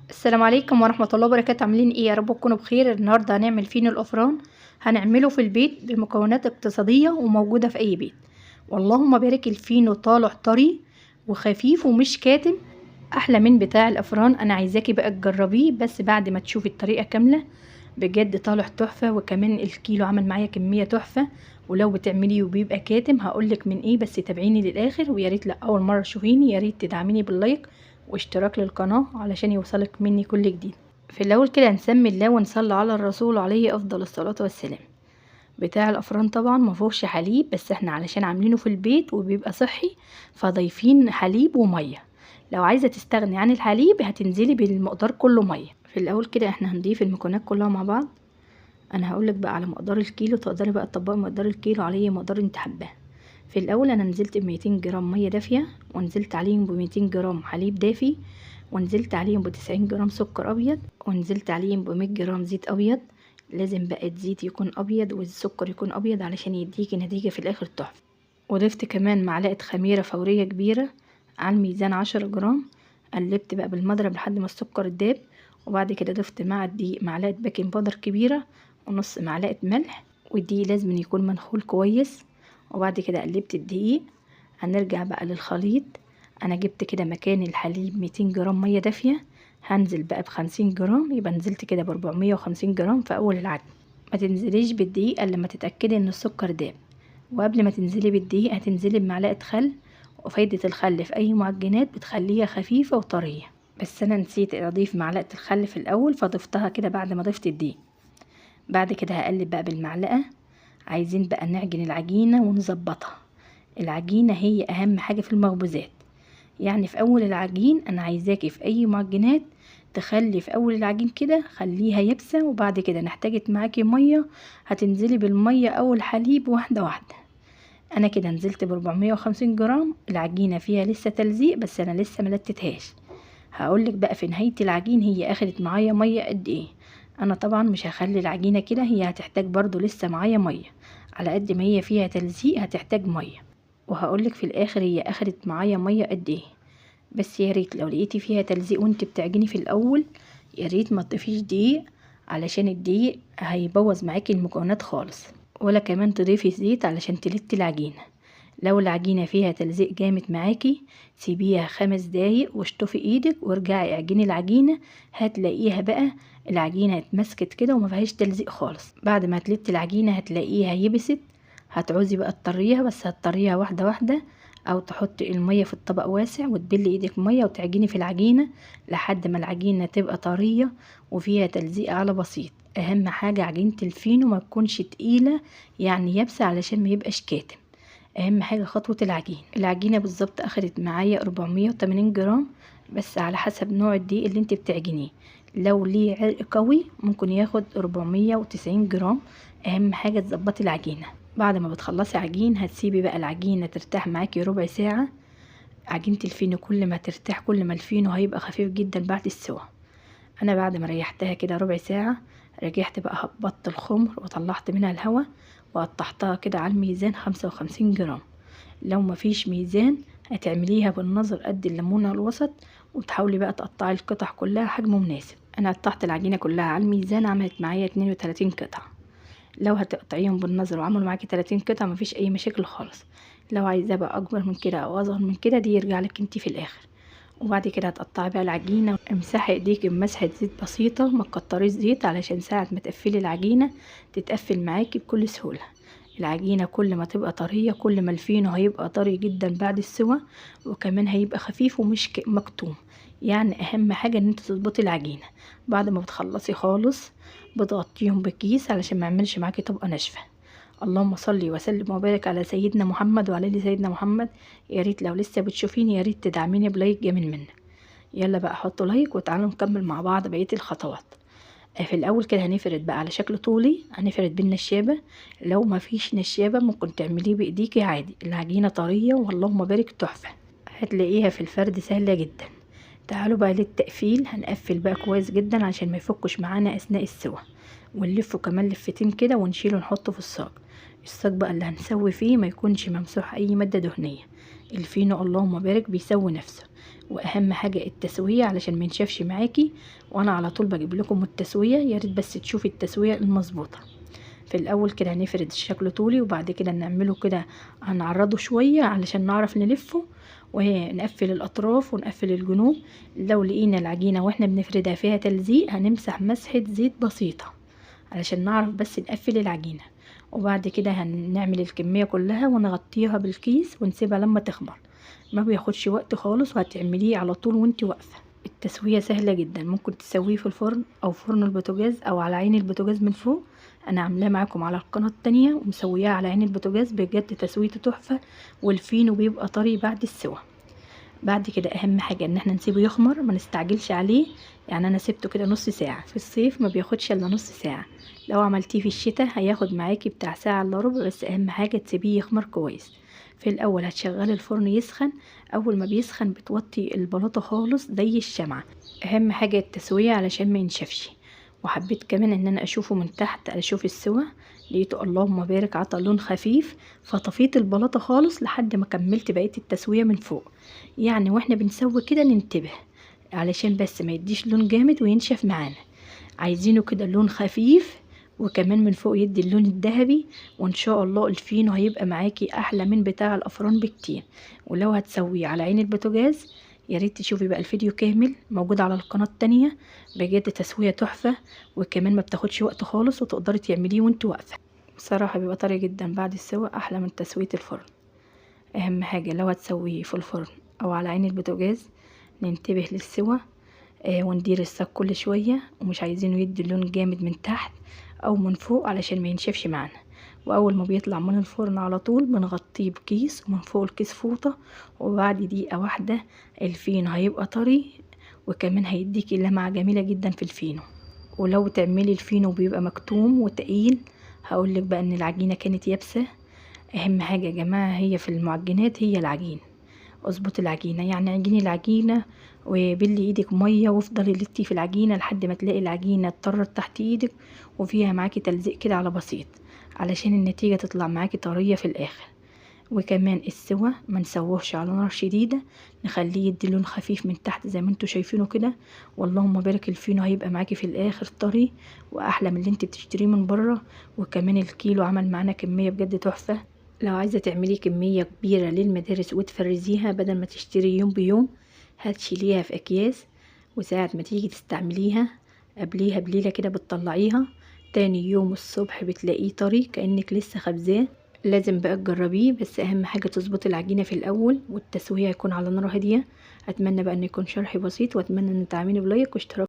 السلام عليكم ورحمة الله وبركاته. عاملين ايه؟ يا رب تكونوا بخير. النهارده هنعمل فينو الافران. هنعمله في البيت بمكونات اقتصادية وموجودة في اي بيت. واللهم بارك، الفينو طالع طري وخفيف ومش كاتم، احلى من بتاع الافران. انا عايزاكي بقى تجربيه بس بعد ما تشوفي الطريقة كاملة. بجد طالع تحفة، وكمان الكيلو عمل معايا كمية تحفة. ولو بتعمليه وبيبقى كاتم هقولك من ايه، بس تابعيني للاخر. ويا ريت لا اول مرة تشوفيني يا ريت تدعميني باللايك واشتراك للقناة علشان يوصلك مني كل جديد. في الاول كده نسمي الله ونصلي على الرسول عليه افضل الصلاة والسلام. بتاع الافران طبعا مفيهوش حليب، بس احنا علشان عاملينه في البيت وبيبقى صحي فضايفين حليب ومية. لو عايزة تستغني عن الحليب هتنزلي بالمقدار كله مية. في الاول كده احنا هنضيف المكونات كلها مع بعض. انا هقولك بقى على مقدار الكيلو، تقدري بقى تطبقي مقدار الكيلو على اي مقدار انت حباه. في الاول انا نزلت ب200 جرام ميه دافيه، ونزلت عليهم ب200 جرام حليب دافي، ونزلت عليهم ب90 جرام سكر ابيض، ونزلت عليهم ب100 جرام زيت ابيض. لازم بقى الزيت يكون ابيض والسكر يكون ابيض علشان يديكي نتيجه في الاخر تحفه. وضفت كمان معلقه خميره فوريه كبيره على الميزان 10 جرام. قلبت بقى بالمضرب لحد ما السكر داب. وبعد كده ضفت مع الدقيق معلقه بيكنج باودر كبيره ونص معلقه ملح. والدقيق لازم يكون منخول كويس. وبعد كده قلبت الدقيق. هنرجع بقى للخليط. انا جبت كده مكان الحليب 200 جرام ميه دافيه، هنزل بقى ب50 جرام، يبقى نزلت كده ب450 جرام في اول العجن. ما تنزليش بالدقيق الا لما تتاكدي ان السكر داب. وقبل ما تنزلي بالدقيق هتنزلي بمعلقه خل. وفايده الخل في اي معجنات بتخليها خفيفه وطريه، بس انا نسيت اضيف معلقه الخل في الاول فضفتها كده بعد ما ضفت الدقيق. بعد كده هقلب بقى بالمعلقه. عايزين بقى نعجن العجينه ونظبطها. العجينه هي اهم حاجه في المخبوزات. يعني في اول العجين انا عايزاكي في اي معجنات تخلي في اول العجين كده خليها يابسه، وبعد كده نحتاجت معاكي ميه هتنزلي بالميه او الحليب واحده واحده. انا كده نزلت ب450 جرام. العجينه فيها لسه تلزيق بس انا لسه ملتتهاش. هقولك بقى في نهايه العجين هي اخدت معايا ميه قد ايه. انا طبعا مش هخلي العجينه كده، هي هتحتاج برضو لسه معايا ميه. على قد ما هي فيها تلزيق هتحتاج ميه. وهقولك في الاخر هي اخدت معايا ميه قد ايه. بس يا ريت لو لقيتي فيها تلزيق وانت بتعجني في الاول يا ريت ما تضيفيش دقيق، علشان الدقيق هيبوظ معاكي المكونات خالص. ولا كمان تضيفي زيت علشان تلتي العجينه. لو العجينه فيها تلزيق جامد معاكي سيبيها 5 دقايق واشطفي ايدك وارجعي اعجني العجينه. هتلاقيها بقى العجينه اتمسكت كده وما فيهاش تلزيق خالص. بعد ما تلتي العجينه هتلاقيها يبست. هتعوزي بقى تطريها، بس هتطريها واحده واحده، او تحطي الميه في الطبق واسع وتبلي ايدك ميه وتعجني في العجينه لحد ما العجينه تبقى طريه وفيها تلزيق على بسيط. اهم حاجه عجينه الفينو ما تكونش تقيله يعني يابسه علشان ما يبقاش كاتم. اهم حاجه خطوه العجينه بالظبط اخدت معايا 480 جرام، بس على حسب نوع الدقيق اللي انت بتعجنيه. لو ليه عرق قوي ممكن ياخد 490 جرام. اهم حاجه تظبطي العجينه. بعد ما بتخلصي عجين هتسيبي بقى العجينه ترتاح معاكي ربع ساعه. عجينه الفينو كل ما ترتاح كل ما الفينو هيبقى خفيف جدا بعد السوا. انا بعد ما ريحتها كده ربع ساعه رجعت بقى هبطت الخمر وطلعت منها الهواء وقطعتها كده على الميزان 55 جرام. لو مفيش ميزان هتعمليها بالنظر قد الليمونه الوسط، وتحاولي بقى تقطعي القطع كلها حجم مناسب. انا قطعت العجينه كلها على الميزان عملت معايا 32 قطعه. لو هتقطعيهم بالنظر وعملوا معاكي 30 قطعه مفيش اي مشاكل خالص. لو عايزاه بقى اكبر من كده او اصغر من كده دي يرجع لك انتي في الاخر. وبعد كده هتقطعي بقى العجينه. امسحي ايديكي بمسحه زيت بسيطه، ما تكتريش زيت علشان ساعه ما تقفلي العجينه تتقفل معاكي بكل سهوله. العجينه كل ما تبقى طريه كل ما الفينو هيبقى طري جدا بعد السوا، وكمان هيبقى خفيف ومش مكتوم. يعني اهم حاجه ان انت تظبطي العجينه. بعد ما بتخلصي خالص بتغطيهم بكيس علشان ما يعملش معاكي طبقه ناشفه. اللهم صلي وسلم وبارك على سيدنا محمد وعلى ال سيدنا محمد. يا ريت لو لسه بتشوفيني يا ريت تدعميني بلايك جميل منك. يلا بقى حطوا لايك وتعالوا نكمل مع بعض بقيه الخطوات. في الاول كده هنفرد بقى على شكل طولي، هنفرد بالنشابه. لو ما فيش نشابه ممكن تعمليه بايديكي عادي. العجينه طريه واللهم بارك تحفه، هتلاقيها في الفرد سهله جدا. تعالوا بقى للتقفيل. هنقفل بقى كويس جدا عشان ما يفكش معانا اثناء السوا. ونلفه كمان لفتين كده ونشيله نحطه في الصاج. الصاج بقى اللي هنسوي فيه ما يكونش ممسوح اي ماده دهنيه. الفينو اللهم بارك بيسوي نفسه. واهم حاجه التسويه علشان منشفش معاكي، وانا على طول بجيب لكم التسويه، يا ريت بس تشوفي التسويه المظبوطه. في الاول كده هنفرد الشكل طولي، وبعد كده نعمله كده هنعرضه شويه علشان نعرف نلفه، ونقفل الاطراف ونقفل الجنوب. لو لقينا العجينه واحنا بنفردها فيها تلزيق هنمسح مسحه زيت بسيطه علشان نعرف بس نقفل العجينه. وبعد كده هنعمل الكميه كلها ونغطيها بالكيس ونسيبها لما تخمر، ما بياخدش وقت خالص، وهتعمليه على طول وانت واقفه. التسويه سهله جدا، ممكن تسويه في الفرن او فرن البوتاجاز او على عين البوتاجاز من فوق. انا عاملاه معاكم على القناه التانية ومسوياه على عين البوتاجاز، بجد تسويته تحفه، والفينو بيبقى طري بعد السوا. بعد كده اهم حاجه ان احنا نسيبه يخمر، ما نستعجلش عليه. يعني انا سبته كده نص ساعه، في الصيف ما بياخدش الا نص ساعه، لو عملتيه في الشتاء هياخد معاكي بتاع ساعه الا ربع، بس اهم حاجه تسيبيه يخمر كويس. في الاول هتشغلي الفرن يسخن، اول ما بيسخن بتوطي البلاطه خالص زي الشمعه. اهم حاجه التسويه علشان ما ينشفش. وحبيت كمان ان انا اشوفه من تحت، اشوف السوا، لقيته اللهم بارك عطى لون خفيف، فطفيت البلاطه خالص لحد ما كملت بقيه التسويه من فوق. يعني واحنا بنسوي كده ننتبه علشان بس ما يديش لون جامد وينشف معانا، عايزينه كده لون خفيف، وكمان من فوق يدي اللون الذهبي. وان شاء الله الفينو هيبقى معاكي احلى من بتاع الافران بكتير. ولو هتسويه على عين البوتاجاز يا ريت تشوفي بقى الفيديو كامل موجود على القناه التانية، بجد تسويه تحفه، وكمان ما بتاخدش وقت خالص، وتقدري تعمليه وانت واقفه. بصراحه بيبقى طري جدا بعد السوا، احلى من تسويه الفرن. اهم حاجه لو هتسويه في الفرن او على عين البوتاجاز ننتبه للسوا، وندير الصاج كل شويه، ومش عايزينه يدي لون جامد من تحت او من فوق علشان ما ينشفش معانا. واول ما بيطلع من الفرن على طول بنغطيه بكيس، ومن فوق الكيس فوطه، وبعد دقيقه واحده الفينو هيبقى طري، وكمان هيديكي لمعه جميله جدا في الفينو. ولو تعملي الفينو بيبقى مكتوم وتقيل، هقولك بقى ان العجينه كانت يابسه. اهم حاجه يا جماعه هي في المعجنات هي العجين، اظبط العجينه، يعني عجيني العجينه وبلي ايدك ميه، وافضلي لتي في العجينه لحد ما تلاقي العجينه اتطرت تحت ايدك وفيها معاكي تلزيق كده على بسيط، علشان النتيجه تطلع معاكي طريه في الاخر. وكمان السوا ما نسوهش على نار شديده، نخليه يدي لون خفيف من تحت زي ما انتوا شايفينه كده. واللهم بارك الفينو هيبقى معاكي في الاخر طري واحلى من اللي انت بتشتريه من بره. وكمان الكيلو عمل معانا كميه بجد تحفه. لو عايزة تعملي كمية كبيرة للمدارس وتفرزيها بدل ما تشتري يوم بيوم، هتشيليها في اكياس، وساعة ما تيجي تستعمليها قبليها بليلة كده بتطلعيها، تاني يوم الصبح بتلاقيه طري كأنك لسه خبزاه. لازم بقى تجربيه، بس اهم حاجة تظبطي العجينة في الاول، والتسوية يكون على نار هادية. اتمنى بقى ان يكون شرحي بسيط، واتمنى ان تعملي بلايك واشتراك.